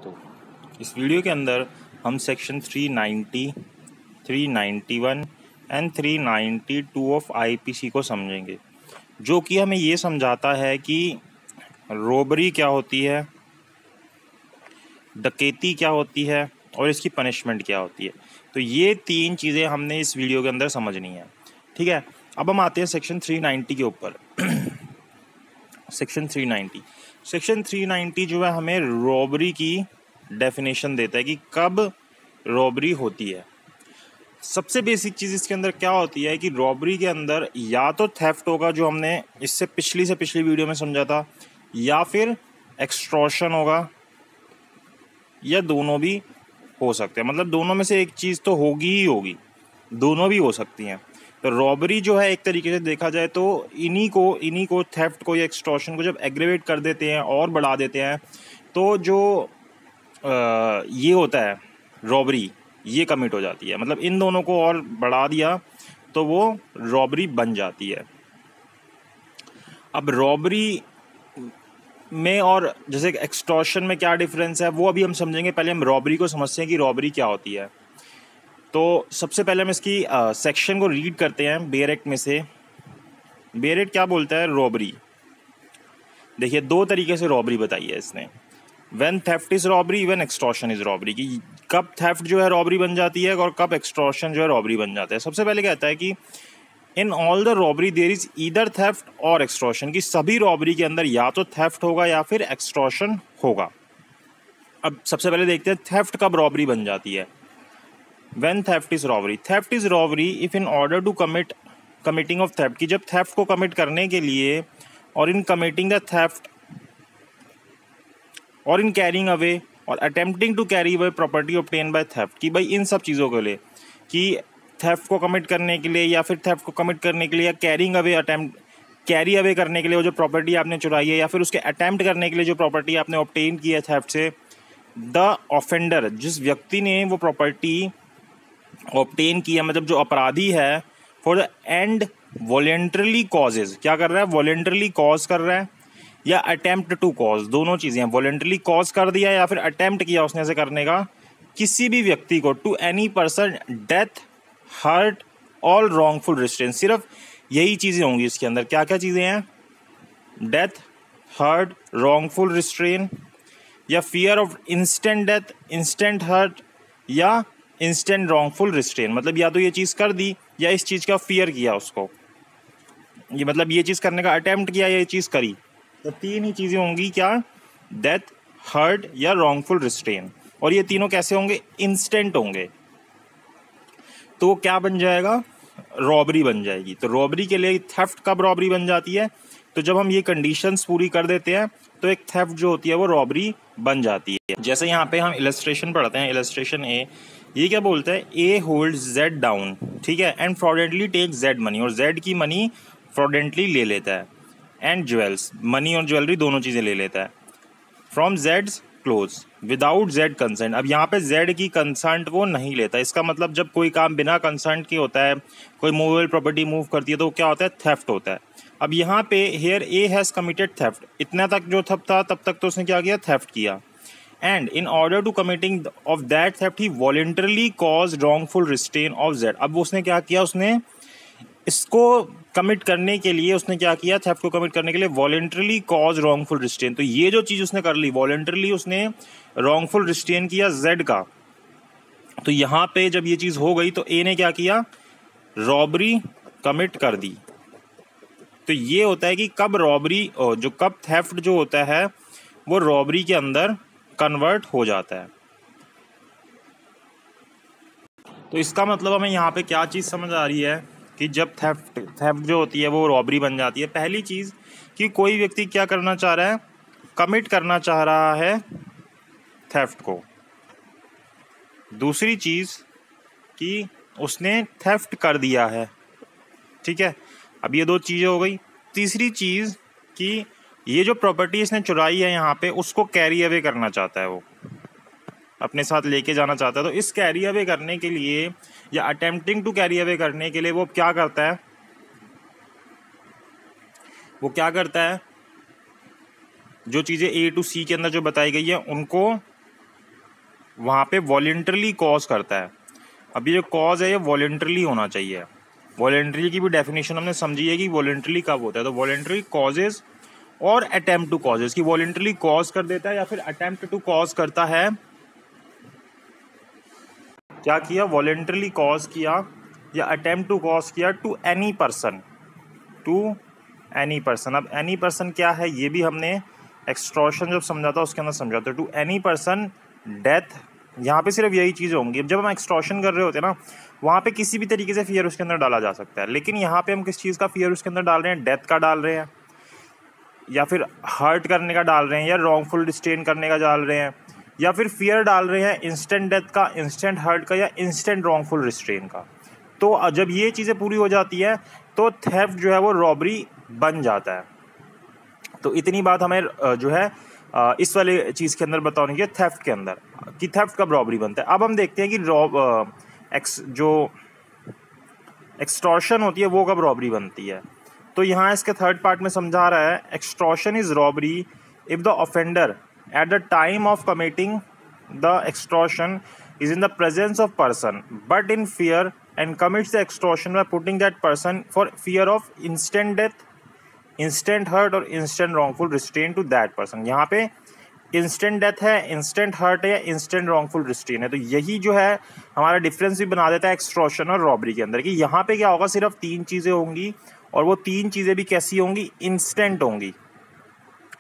दोस्तों, इस वीडियो के अंदर हम सेक्शन 390, 391 एंड 392 ऑफ आईपीसी को समझेंगे, जो कि हमें ये समझाता है कि रॉबरी क्या होती है, डकैती क्या होती है और इसकी पनिशमेंट क्या होती है। तो ये तीन चीज़ें हमने इस वीडियो के अंदर समझनी है। ठीक है, अब हम आते हैं सेक्शन 390 के ऊपर। सेक्शन 390 जो है हमें रॉबरी की डेफिनेशन देता है कि कब रॉबरी होती है। सबसे बेसिक चीज़ इसके अंदर क्या होती है कि रॉबरी के अंदर या तो थेफ्ट होगा, जो हमने इससे पिछली वीडियो में समझा था, या फिर एक्सटॉर्शन होगा, या दोनों भी हो सकते हैं। मतलब दोनों में से एक चीज़ तो होगी ही होगी, दोनों भी हो सकती हैं। तो रॉबरी जो है एक तरीके से देखा जाए तो इन्हीं को थेफ्ट को या एक्सटॉर्शन को जब एग्रेवेट कर देते हैं और बढ़ा देते हैं, तो जो ये होता है रॉबरी, ये कमिट हो जाती है। मतलब इन दोनों को और बढ़ा दिया तो वो रॉबरी बन जाती है। अब रॉबरी में और जैसे एक्सटॉर्शन में क्या डिफरेंस है वो अभी हम समझेंगे। पहले हम रॉबरी को समझते हैं कि रॉबरी क्या होती है। तो सबसे पहले हम इसकी सेक्शन को रीड करते हैं बेयर एक्ट में से। बेयर एक्ट क्या बोलता है रॉबरी। देखिए, दो तरीके से रॉबरी बताई है इसने, when theft is robbery, when extortion is robbery, कि कब थेफ्ट जो है रॉबरी बन जाती है और कब एक्सटॉर्शन जो है रॉबरी बन जाता है। सबसे पहले कहता है कि in all the robbery there is either theft और एक्सटॉर्शन, की सभी रॉबरी के अंदर या तो थेफ्ट होगा या फिर एक्सटॉर्शन होगा। अब सबसे पहले देखते हैं थेफ्ट कब रॉबरी बन जाती है। When theft is robbery, theft is robbery if in order to committing of theft, की जब थेफ्ट को कमिट करने के लिए और इन कमिटिंग द थेफ्ट और इन कैरिंग अवे और attempting to carry away property obtain by theft, कि भाई इन सब चीज़ों के लिए, कि थेफ्ट को कमिट करने के लिए या फिर थेफ्ट को कमिट करने के लिए या कैरिंग अवे कैरी अवे करने के लिए वो जो प्रॉपर्टी आपने चुराई है, या फिर उसके अटैम्प्ट करने के लिए जो प्रॉपर्टी आपने ऑब्टेन की है थेफ्ट से, द ऑफेंडर, जिस व्यक्ति ने वो प्रॉपर्टी ऑब्टेन की है, मतलब जो अपराधी है, for the end voluntarily causes, क्या कर रहा है, वॉलेंटरली कॉज कर रहा है, या अटेम्प्ट टू कॉज, दोनों चीज़ें हैं। वॉलेंटरली कॉज कर दिया या फिर अटेम्प्ट किया उसने ऐसे करने का, किसी भी व्यक्ति को, to any person death, hurt, all wrongful restrain. सिर्फ यही चीज़ें होंगी इसके अंदर। क्या क्या चीज़ें हैं, डेथ, हर्ट, रॉन्गफुल रिस्ट्रेन, या fear of instant death, instant hurt, या इंस्टेंट रॉन्गफुल रिस्ट्रेन। मतलब या तो ये चीज़ कर दी या इस चीज़ का फियर किया उसको, ये मतलब ये चीज़ करने का अटेम्प्ट किया या ये चीज़ करी। तो तीन ही चीज़ें होंगी, क्या, डेथ, हर्ट या रॉन्गफुल रिस्ट्रेन। और ये तीनों कैसे होंगे, इंस्टेंट होंगे। तो वो क्या बन जाएगा, रॉबरी बन जाएगी। तो रॉबरी के लिए थेफ्ट कब रॉबरी बन जाती है, तो जब हम ये कंडीशंस पूरी कर देते हैं तो एक थेफ्ट जो होती है वो रॉबरी बन जाती है। जैसे यहाँ पे हम इलस्ट्रेशन पढ़ते हैं, इलस्ट्रेशन ए, ये क्या बोलता है, ए होल्ड जेड डाउन, ठीक है, एंड फ्रॉडेंटली टेक जेड मनी, और जेड की मनी फ्रॉडेंटली ले लेता है, एंड ज्वेल्स, मनी और ज्वेलरी दोनों चीज़ें ले लेता है, from Jades close without Z consent. अब यहाँ पे जेड की कंसेंट वो नहीं लेता। इसका मतलब जब कोई काम बिना कंसेंट के होता है, कोई मूवेबल प्रॉपर्टी मूव करती है, तो क्या होता है, थेफ्ट होता है। अब यहाँ पे here A has committed theft, इतना तक जो था तब तक तो उसने क्या किया, थेफ्ट किया, and in order to committing of that theft he voluntarily cause wrongful restrain of Z. अब उसने क्या किया, उसने इसको कमिट करने के लिए उसने क्या किया, थेफ्ट को कमिट करने के लिए वॉलेंटरली कॉज रॉन्गफुल रिस्ट्रेन। तो ये जो चीज़ उसने कर ली, वॉलेंटरली उसने रॉन्गफुल रिस्ट्रेन किया जेड का। तो यहाँ पे जब ये चीज़ हो गई तो ए ने क्या किया, रॉबरी कमिट कर दी। तो ये होता है कि कब रॉबरी, जो कब थेफ्ट जो होता है वो रॉबरी के अंदर कन्वर्ट हो जाता है। तो इसका मतलब हमें यहाँ पे क्या चीज़ समझ आ रही है कि जब थेफ्ट जो होती है वो रॉबरी बन जाती है। पहली चीज़ कि कोई व्यक्ति क्या करना चाह रहा है, कमिट करना चाह रहा है थेफ्ट को। दूसरी चीज़ कि उसने थेफ्ट कर दिया है, ठीक है। अब ये दो चीज़ें हो गई। तीसरी चीज़ कि ये जो प्रॉपर्टी इसने चुराई है यहाँ पे, उसको कैरी अवे करना चाहता है, वो अपने साथ लेके जाना चाहता है। तो इस कैरी अवे करने के लिए या अटेम्प्टिंग टू कैरी अवे करने के लिए वो क्या करता है, जो चीज़ें ए टू सी के अंदर जो बताई गई है उनको वहाँ पे वॉलेंटरली कॉज करता है। अब ये जो कॉज है ये वॉलेंटरली होना चाहिए। वॉलेंटरी की भी डेफिनेशन हमने समझी है कि वॉलेंटरली कब होता है, तो वॉलेंटरी कॉजेज और अटेम्प्ट टू कॉजेज, की वॉलेंटरली कॉज कर देता है या फिर अटेम्प्ट टू कॉज करता है। क्या किया, वॉलेंटरली कॉज किया या अटेम्प्ट टू कॉज किया to any person, to any person. अब एनी पर्सन क्या है ये भी हमने एक्सटॉर्शन जब समझा था उसके अंदर समझा था, टू एनी पर्सन डेथ। यहाँ पे सिर्फ यही चीज़ें होंगी। अब जब हम एक्सटॉर्शन कर रहे होते हैं ना, वहाँ पे किसी भी तरीके से फियर उसके अंदर डाला जा सकता है, लेकिन यहाँ पे हम किस चीज़ का फियर उसके अंदर डाल रहे हैं, डेथ का डाल रहे हैं, या फिर हर्ट करने का डाल रहे हैं, या रॉन्गफुल डिस्टेन करने का डाल रहे हैं, या फिर फियर डाल रहे हैं इंस्टेंट डेथ का, इंस्टेंट हर्ट का, या इंस्टेंट रॉन्गफुल रिस्ट्रेन का। तो जब ये चीज़ें पूरी हो जाती है तो थेफ्ट जो है वो रॉबरी बन जाता है। तो इतनी बात हमें जो है इस वाले चीज़ के अंदर बतानी है, थेफ्ट के अंदर, कि थेफ्ट कब रॉबरी बनता है। अब हम देखते हैं कि जो एक्सटॉर्शन होती है वो कब रॉबरी बनती है। तो यहाँ इसके थर्ड पार्ट में समझा रहा है, extortion is robbery if the offender at the time of committing the extortion is in the presence of person but in fear and commits the extortion by putting that person for fear of instant death, instant hurt और instant wrongful restraint to that person। यहाँ पे instant death है, instant hurt है, या instant wrongful restrain है। तो यही जो है हमारा डिफरेंस भी बना देता है एक्सटॉर्शन और रॉबरी के अंदर, कि यहाँ पे क्या होगा, सिर्फ 3 चीज़ें होंगी और वो 3 चीज़ें भी कैसी होंगी, इंस्टेंट होंगी।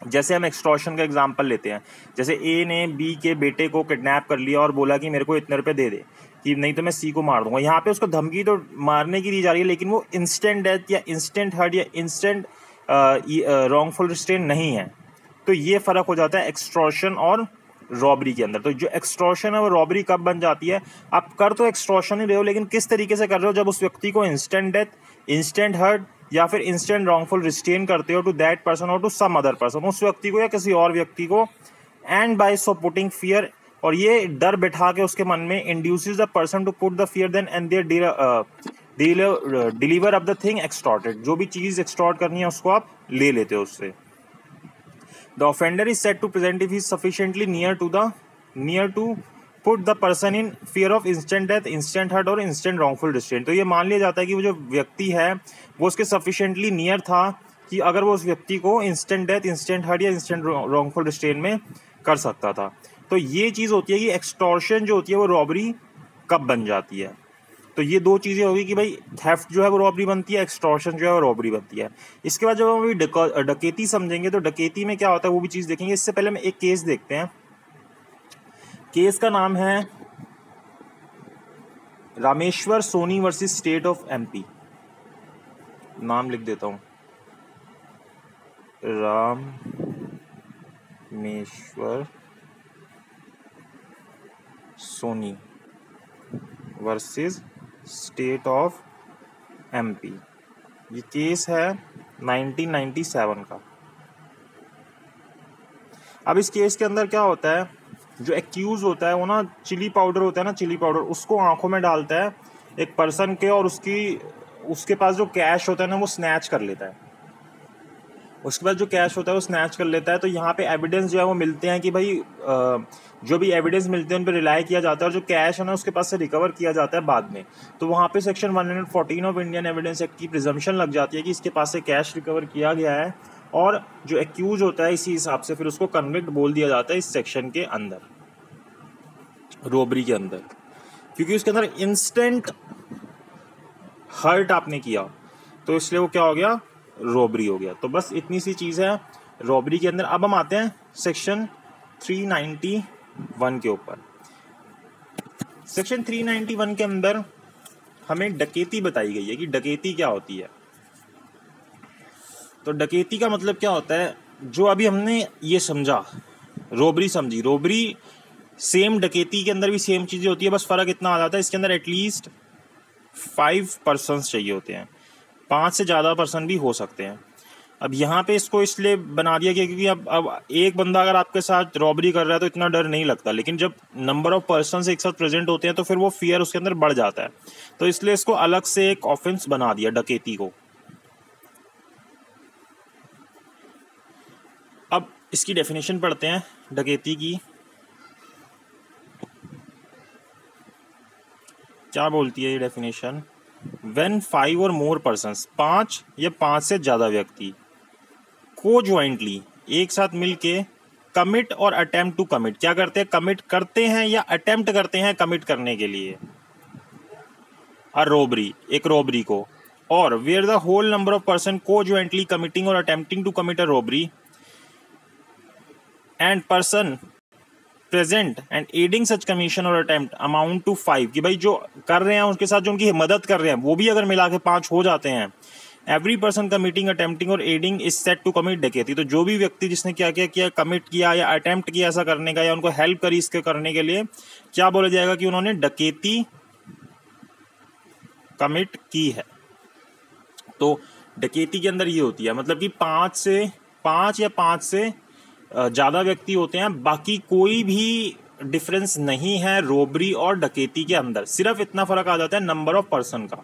जैसे हम एक्सटॉर्शन का एग्जांपल लेते हैं, जैसे ए ने बी के बेटे को किडनैप कर लिया और बोला कि मेरे को इतने रुपए दे दे, कि नहीं तो मैं सी को मार दूंगा। यहाँ पे उसको धमकी तो मारने की दी जा रही है, लेकिन वो इंस्टेंट डेथ या इंस्टेंट हर्ट या इंस्टेंट रॉन्गफुल रिस्ट्रेन नहीं है। तो ये फ़र्क हो जाता है एक्सटॉर्शन और रॉबरी के अंदर। तो जो एक्सटॉर्शन है वो रॉबरी कब बन जाती है, आप कर तो एक्सटॉर्शन ही रहे हो, लेकिन किस तरीके से कर रहे हो, जब उस व्यक्ति को इंस्टेंट डेथ, इंस्टेंट हर्ट या फिर इंस्टेंट रॉन्गफुल रिस्ट्रेन करते हो टू दैट पर्सन और टू सम अदर पर्सन, उस व्यक्ति को या किसी और व्यक्ति को, and by so putting fear, और ये डर बैठा के उसके मन में, induces the person to put the fear then and there deliver of the thing extorted. जो भी चीज़ एक्सटॉर्ट करनी है उसको आप ले लेते हो उससे। The offender is said to present if he is sufficiently near to put the person in fear of instant death, instant hurt और instant wrongful restraint। तो ये मान लिया जाता है कि वो जो व्यक्ति है वो उसके sufficiently नियर था कि अगर वो उस व्यक्ति को instant death, instant hurt या instant wrongful restraint में कर सकता था। तो ये चीज़ होती है कि extortion जो होती है वो रॉबरी कब बन जाती है। तो ये 2 चीज़ें होगी कि भाई थेफ्ट जो है वो रॉबरी बनती है, एक्सटॉर्शन जो है वो रॉबरी बनती है। इसके बाद जब हम अभी डकैती समझेंगे तो डकैती में क्या होता है वो भी चीज़ देखेंगे। इससे पहले हम एक केस देखते हैं। केस का नाम है Rameshwar Soni versus state of MP. नाम लिख देता हूँ, Rameshwar Soni versus state of MP. ये केस है 1997 का। अब इस केस के अंदर क्या होता है, जो एक्यूज होता है वो ना चिली पाउडर होता है ना, चिली पाउडर उसको आंखों में डालता है एक पर्सन के, और उसके पास जो कैश होता है ना वो स्नैच कर लेता है। उसके बाद जो कैश होता है वो स्नैच कर लेता है। तो यहाँ पे एविडेंस जो है वो मिलते हैं कि भाई जो भी एविडेंस मिलते हैं उन पर रिलाई किया जाता है, और जो कैश है ना उसके पास से रिकवर किया जाता है बाद में। तो वहाँ पे section 114 of Indian evidence act की प्रिजम्पशन लग जाती है कि इसके पास से कैश रिकवर किया गया है, और जो एक्यूज होता है इसी हिसाब से फिर उसको कन्विक्ट बोल दिया जाता है इस सेक्शन के अंदर, रॉबरी के अंदर, क्योंकि उसके अंदर इंस्टेंट हर्ट आपने किया तो इसलिए वो क्या हो गया, रॉबरी हो गया। तो बस इतनी सी चीज़ है रॉबरी के अंदर। अब हम आते हैं सेक्शन 391 के ऊपर। सेक्शन 391 के अंदर हमें डकैती बताई गई है कि डकैती क्या होती है। तो डकैती का मतलब क्या होता है, जो अभी हमने ये समझा, रॉबरी समझी, रॉबरी सेम डकैती के अंदर भी सेम चीज़ें होती है, बस फ़र्क इतना आ जाता है इसके अंदर एटलीस्ट 5 पर्सन्स चाहिए होते हैं, 5 से ज़्यादा पर्सन भी हो सकते हैं। अब यहाँ पे इसको इसलिए बना दिया गया क्योंकि अब एक बंदा अगर आपके साथ रॉबरी कर रहा है तो इतना डर नहीं लगता, लेकिन जब नंबर ऑफ पर्सन्स एक साथ प्रेजेंट होते हैं तो फिर वो फियर उसके अंदर बढ़ जाता है। तो इसलिए इसको अलग से एक ऑफेंस बना दिया डकैती को। अब इसकी डेफिनेशन पढ़ते हैं डकैती की। क्या बोलती है ये डेफिनेशन? व्हेन 5 और मोर पर्सन्स, 5 या 5 से ज़्यादा व्यक्ति, को ज्वाइंटली, एक साथ मिलके, कमिट और अटेम्प्ट टू कमिट, क्या करते हैं? कमिट करते हैं या अटेम्प्ट करते हैं कमिट करने के लिए अ रोबरी, एक रोबरी को, और where the whole number of person को ज्वाइंटली कमिटिंग और attempting to commit a robbery and person present and aiding such commission और अटेम्प्ट अमाउंट टू 5, कि भाई जो कर रहे हैं उसके साथ जो उनकी मदद कर रहे हैं वो भी अगर मिला के 5 हो जाते हैं, एवरी पर्सन कमिटिंग अटेम्प्टिंग और aiding is set to commit डकैती। तो जो भी व्यक्ति जिसने क्या क्या किया, कमिट किया या अटेम्प्ट किया ऐसा करने का, या उनको हेल्प करी इसके करने के लिए, क्या बोला जाएगा कि उन्होंने डकैती कमिट की है। तो डकैती के अंदर ये होती है, मतलब कि 5 या 5 से ज़्यादा व्यक्ति होते हैं, बाकी कोई भी डिफरेंस नहीं है रोबरी और डकैती के अंदर, सिर्फ इतना फर्क आ जाता है नंबर ऑफ पर्सन का।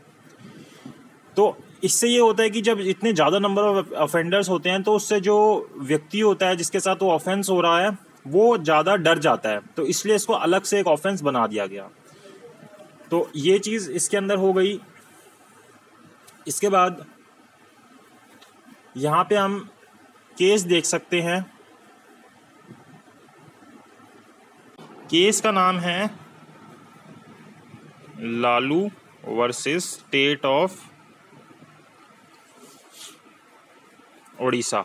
तो इससे ये होता है कि जब इतने ज़्यादा नंबर ऑफ ऑफेंडर्स होते हैं तो उससे जो व्यक्ति होता है जिसके साथ वो ऑफेंस हो रहा है वो ज़्यादा डर जाता है, तो इसलिए इसको अलग से एक ऑफेंस बना दिया गया। तो ये चीज़ इसके अंदर हो गई। इसके बाद यहाँ पे हम केस देख सकते हैं। केस का नाम है Lalu versus state of Odisha,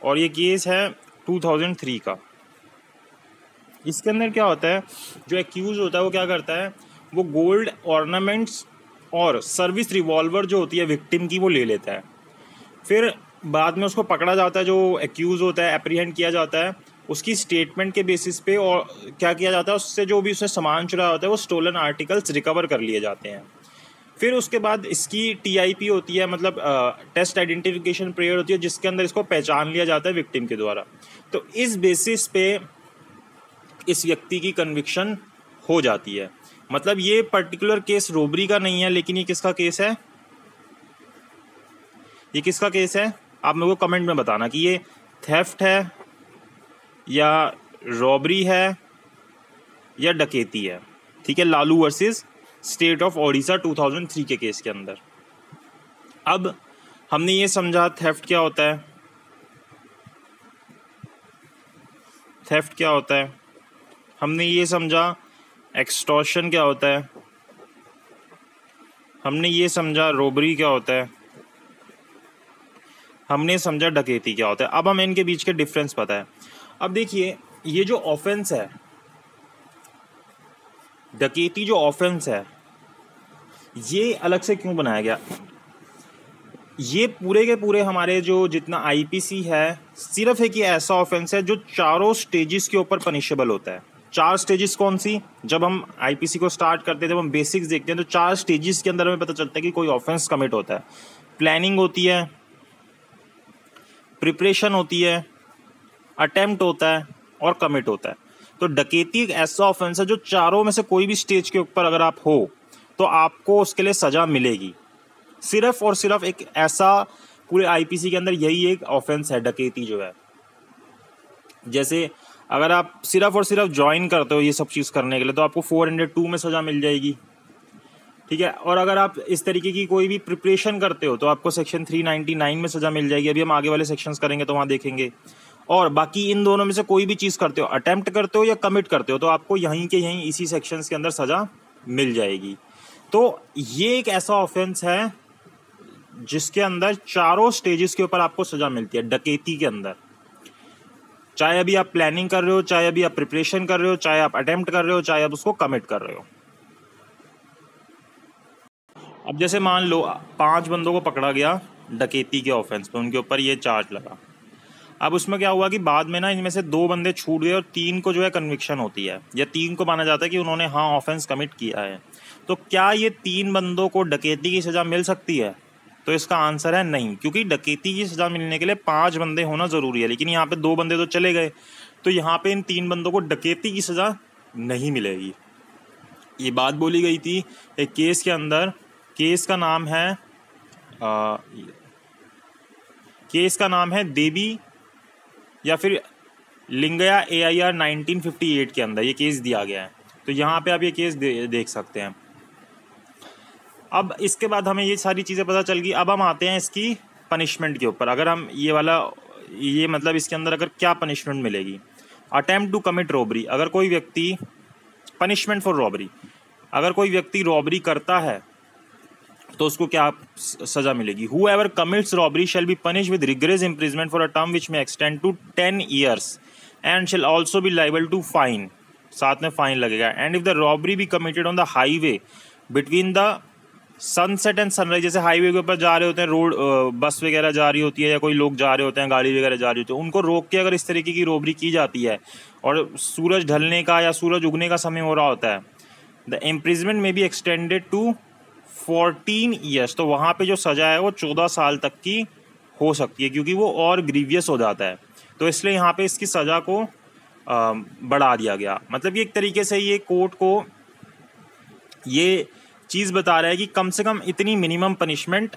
और ये केस है 2003 का। इसके अंदर क्या होता है, जो एक्यूज होता है वो क्या करता है, वो गोल्ड ऑर्नामेंट्स और सर्विस रिवॉल्वर जो होती है विक्टिम की वो ले लेता है। फिर बाद में उसको पकड़ा जाता है, जो एक्यूज होता है एप्रीहेंड किया जाता है, उसकी स्टेटमेंट के बेसिस पे, और क्या किया जाता है उससे जो भी उसने सामान चुराया होता है वो स्टोलन आर्टिकल्स रिकवर कर लिए जाते हैं। फिर उसके बाद इसकी TIP होती है, मतलब टेस्ट आइडेंटिफिकेशन पीरियड होती है, जिसके अंदर इसको पहचान लिया जाता है विक्टिम के द्वारा। तो इस बेसिस पे इस व्यक्ति की कन्विक्शन हो जाती है। मतलब ये पर्टिकुलर केस रोबरी का नहीं है, लेकिन ये किसका केस है, ये किसका केस है? आप मेरे को कमेंट में बताना कि ये थेफ्ट है या रॉबरी है या डकैती है। ठीक है, Lalu versus state of Odisha 2003 के केस के अंदर। अब हमने ये समझा थेफ्ट क्या होता है, थेफ्ट क्या होता है, हमने ये समझा एक्सटॉर्शन क्या होता है, हमने ये समझा रोबरी क्या होता है, हमने समझा डकैती क्या होता है। अब हमें इनके बीच के डिफरेंस पता है। अब देखिए, ये जो ऑफेंस है डकैती, जो ऑफेंस है ये अलग से क्यों बनाया गया? ये पूरे के पूरे हमारे जो जितना IPC है, सिर्फ एक ये ऐसा ऑफेंस है जो चारों स्टेजेस के ऊपर पनिशेबल होता है। 4 स्टेजेस कौन सी? जब हम IPC को स्टार्ट करते हैं, जब हम बेसिक्स देखते हैं, तो 4 स्टेजेस के अंदर हमें पता चलता है कि कोई ऑफेंस कमिट होता है। प्लानिंग होती है, प्रिपरेशन होती है, अटेम्प्ट होता है और कमिट होता है। तो डकैती एक ऐसा ऑफेंस है जो चारों में से कोई भी स्टेज के ऊपर अगर आप हो तो आपको उसके लिए सज़ा मिलेगी। सिर्फ और सिर्फ एक ऐसा पूरे IPC के अंदर यही एक ऑफेंस है डकैती जो है। जैसे अगर आप सिर्फ और सिर्फ ज्वाइन करते हो ये सब चीज़ करने के लिए तो आपको 402 में सज़ा मिल जाएगी। ठीक है, और अगर आप इस तरीके की कोई भी प्रिपरेशन करते हो तो आपको सेक्शन 399 में सज़ा मिल जाएगी। अभी हम आगे वाले सेक्शंस करेंगे तो वहाँ देखेंगे। और बाकी इन दोनों में से कोई भी चीज़ करते हो, अटेम्प्ट करते हो या कमिट करते हो, तो आपको यहीं के यहीं इसी सेक्शंस के अंदर सज़ा मिल जाएगी। तो ये एक ऐसा ऑफेंस है जिसके अंदर चारों स्टेजेस के ऊपर आपको सज़ा मिलती है डकैती के अंदर। चाहे अभी आप प्लानिंग कर रहे हो, चाहे अभी आप प्रिपरेशन कर रहे हो, चाहे आप अटेम्प्ट कर रहे हो, चाहे आप उसको कमिट कर रहे हो। अब जैसे मान लो 5 बंदों को पकड़ा गया डकैती के ऑफेंस पे, उनके ऊपर ये चार्ज लगा। अब उसमें क्या हुआ कि बाद में ना इनमें से 2 बंदे छूट गए और 3 को जो है कन्विक्शन होती है, या 3 को माना जाता है कि उन्होंने हाँ ऑफेंस कमिट किया है। तो क्या ये 3 बंदों को डकैती की सज़ा मिल सकती है? तो इसका आंसर है नहीं, क्योंकि डकैती की सज़ा मिलने के लिए 5 बंदे होना ज़रूरी है। लेकिन यहाँ पे 2 बंदे तो चले गए, तो यहाँ पे इन 3 बंदों को डकैती की सज़ा नहीं मिलेगी। ये बात बोली गई थी एक केस के अंदर। केस का नाम है देवी या फिर लिंगया AIR 1958 के अंदर ये केस दिया गया है। तो यहाँ पे आप ये केस देख सकते हैं। अब इसके बाद हमें ये सारी चीज़ें पता चल गई। अब हम आते हैं इसकी पनिशमेंट के ऊपर। अगर हम ये मतलब इसके अंदर अगर क्या पनिशमेंट मिलेगी। अटेम्प्ट टू कमिट रॉबरी, अगर कोई व्यक्ति, पनिशमेंट फॉर रॉबरी, अगर कोई व्यक्ति रॉबरी करता है तो उसको क्या सजा मिलेगी। Whoever commits robbery shall be punish with rigorous imprisonment for a term which may extend to 10 years and shall also be liable to fine, साथ में फाइन लगेगा। And if the robbery be committed on the highway between the sunset and sunrise, जैसे highway के ऊपर जा रहे होते हैं, रोड बस वगैरह जा रही होती है या कोई लोग जा रहे होते हैं, गाड़ी वगैरह जा रही होती है, उनको रोक के अगर इस तरीके की रॉबरी की जाती है और सूरज ढलने का या सूरज उगने का समय हो रहा होता है, द इम्प्रिजमेंट में बी एक्सटेंडेड टू 14 years, तो वहाँ पे जो सज़ा है वो 14 साल तक की हो सकती है, क्योंकि वो और ग्रीवियस हो जाता है। तो इसलिए यहाँ पे इसकी सज़ा को बढ़ा दिया गया। मतलब ये एक तरीके से ये कोर्ट को ये चीज़ बता रहा है कि कम से कम इतनी मिनिमम पनिशमेंट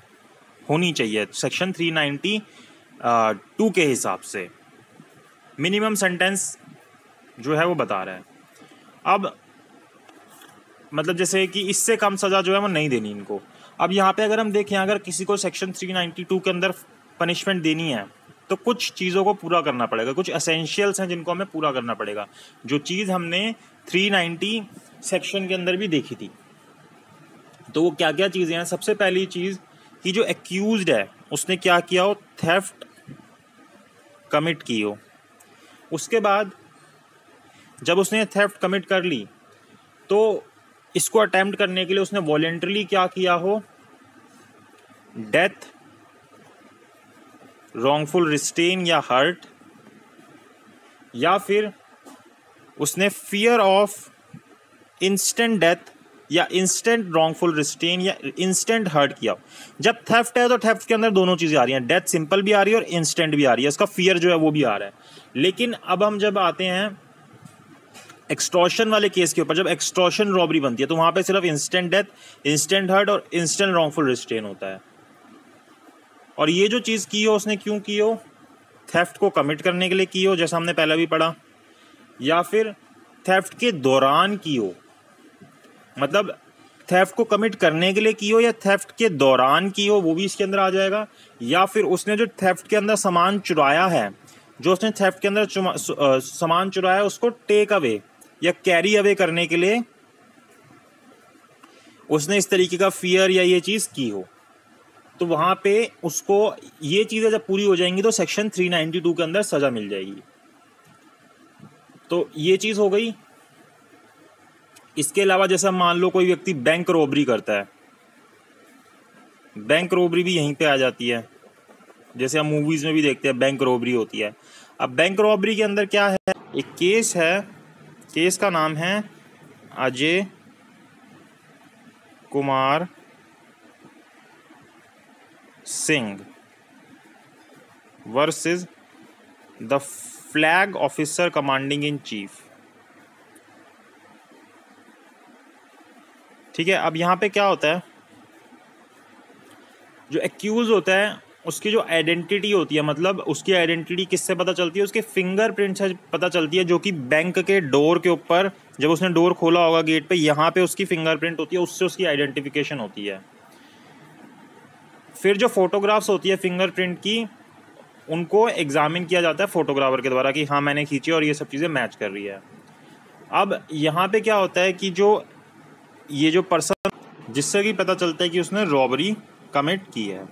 होनी चाहिए। सेक्शन 392 के हिसाब से मिनिमम सेंटेंस जो है वो बता रहा है। अब मतलब जैसे कि इससे कम सज़ा जो है वो नहीं देनी इनको। अब यहाँ पे अगर हम देखें, अगर किसी को सेक्शन 392 के अंदर पनिशमेंट देनी है तो कुछ चीज़ों को पूरा करना पड़ेगा, कुछ एसेंशियल्स हैं जिनको हमें पूरा करना पड़ेगा, जो चीज़ हमने 390 सेक्शन के अंदर भी देखी थी। तो वो क्या क्या चीज़ें हैं। सबसे पहली चीज़ कि जो एक्यूज्ड है उसने क्या किया हो, थेफ्ट कमिट की हो। उसके बाद जब उसने थेफ्ट कमिट कर ली तो इसको अटेम्प्ट करने के लिए उसने वॉलेंटरली क्या किया हो, डेथ, रॉन्गफुल रिस्ट्रेन या हर्ट, या फिर उसने फियर ऑफ इंस्टेंट डेथ या इंस्टेंट रॉन्गफुल रिस्ट्रेन या इंस्टेंट हर्ट किया। जब थेफ्ट है तो थेफ्ट के अंदर दोनों चीज़ें आ रही हैं, डेथ सिंपल भी आ रही है और इंस्टेंट भी आ रही है, इसका फियर जो है वो भी आ रहा है। लेकिन अब हम जब आते हैं एक्सटॉर्शन वाले केस के ऊपर, जब एक्सटॉर्शन रॉबरी बनती है तो वहाँ पे सिर्फ इंस्टेंट डेथ, इंस्टेंट हर्ट और इंस्टेंट रॉन्गफुल रिस्ट्रेन होता है। और ये जो चीज़ की हो उसने क्यों की हो, थेफ्ट को कमिट करने के लिए की हो, जैसा हमने पहले भी पढ़ा, या फिर थेफ्ट के दौरान की हो, मतलब थेफ्ट को कमिट करने के लिए की हो या थेफ्ट के दौरान की हो, वो भी इसके अंदर आ जाएगा। या फिर उसने जो थेफ्ट के अंदर सामान चुराया है, जो उसने थेफ्ट के अंदर सामान चुराया है उसको टेक अवे या कैरी अवे करने के लिए उसने इस तरीके का फियर या ये चीज़ की हो, तो वहाँ पे उसको ये चीज़ें जब पूरी हो जाएंगी तो सेक्शन 392 के अंदर सज़ा मिल जाएगी। तो ये चीज़ हो गई। इसके अलावा जैसे मान लो कोई व्यक्ति बैंक रॉबरी करता है, बैंक रॉबरी भी यहीं पे आ जाती है, जैसे हम मूवीज़ में भी देखते हैं बैंक रॉबरी होती है। अब बैंक रॉबरी के अंदर क्या है, एक केस है, केस का नाम है Ajay Kumar Singh versus the flag officer commanding in chief. ठीक है। अब यहाँ पे क्या होता है, जो एक्यूज होता है उसकी जो आइडेंटिटी होती है, मतलब उसकी आइडेंटिटी किससे पता चलती है, उसके फिंगरप्रिंट से पता चलती है, जो कि बैंक के डोर के ऊपर जब उसने डोर खोला होगा गेट पे, यहाँ पे उसकी फिंगरप्रिंट होती है, उससे उसकी आइडेंटिफिकेशन होती है। फिर जो फोटोग्राफ्स होती है फिंगरप्रिंट की, उनको एग्जामिन किया जाता है फोटोग्राफर के द्वारा कि हाँ मैंने खींची और ये सब चीज़ें मैच कर रही है। अब यहाँ पे क्या होता है कि जो ये जो पर्सन जिससे कि पता चलता है कि उसने रॉबरी कमिट की है,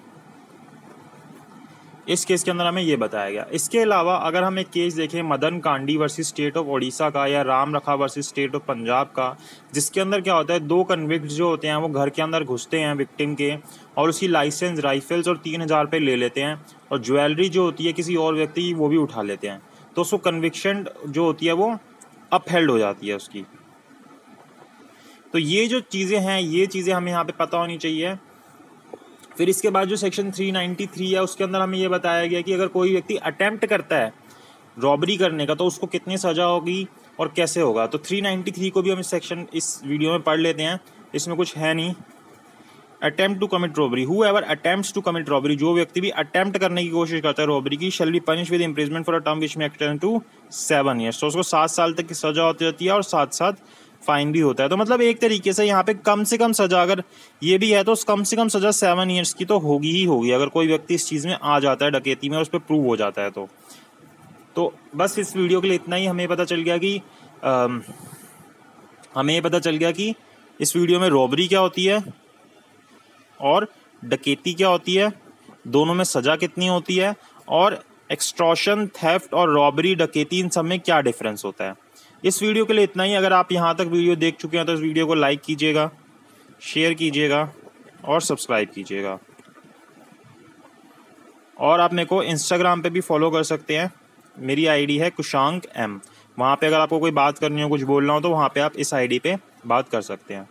इस केस के अंदर हमें ये बताया गया। इसके अलावा अगर हम एक केस देखें Madan Kandi versus state of Odisha का या राम रखा वर्सेस स्टेट ऑफ पंजाब का, जिसके अंदर क्या होता है, दो कन्विक्ट जो होते हैं वो घर के अंदर घुसते हैं विक्टिम के और उसकी लाइसेंस, राइफल्स और 3000 रुपये ले लेते हैं और ज्वेलरी जो होती है किसी और व्यक्ति की वो भी उठा लेते हैं, तो उसको कन्विक्शन जो होती है वो अपहेल्ड हो जाती है उसकी। तो ये जो चीज़ें हैं ये चीज़ें हमें यहाँ पे पता होनी चाहिए। फिर इसके बाद जो सेक्शन 393 है उसके अंदर हमें ये बताया गया कि अगर कोई व्यक्ति अटेम्प्ट करता है रॉबरी करने का तो उसको कितनी सज़ा होगी और कैसे होगा। तो 393 को भी हम इस वीडियो में पढ़ लेते हैं, इसमें कुछ है नहीं। Attempt to commit robbery, whoever attempts to commit robbery, जो व्यक्ति भी अटेम्प्ट करने की कोशिश करता है रॉबरी की, शैल be punish with imprisonment for a term which may extend to 7 years, तो उसको 7 साल तक की सज़ा होती जाती है और साथ साथ फाइन भी होता है। तो मतलब एक तरीके से यहाँ पे कम से कम सज़ा, अगर ये भी है तो कम से कम सज़ा 7 ईयर्स की तो होगी ही होगी, अगर कोई व्यक्ति इस चीज़ में आ जाता है डकैती में और उस पर प्रूव हो जाता है तो बस इस वीडियो के लिए इतना ही। हमें पता चल गया कि इस वीडियो में रॉबरी क्या होती है और डकैती क्या होती है, दोनों में सज़ा कितनी होती है, और एक्सटॉर्शन, थेफ्ट और रॉबरी, डकैती, इन सब में क्या डिफरेंस होता है। इस वीडियो के लिए इतना ही। अगर आप यहाँ तक वीडियो देख चुके हैं तो इस वीडियो को लाइक कीजिएगा, शेयर कीजिएगा और सब्सक्राइब कीजिएगा। और आप मेरे को इंस्टाग्राम पे भी फॉलो कर सकते हैं, मेरी आईडी है कुशांक M। वहाँ पे अगर आपको कोई बात करनी हो, कुछ बोलना हो तो वहाँ पे आप इस आईडी पे बात कर सकते हैं।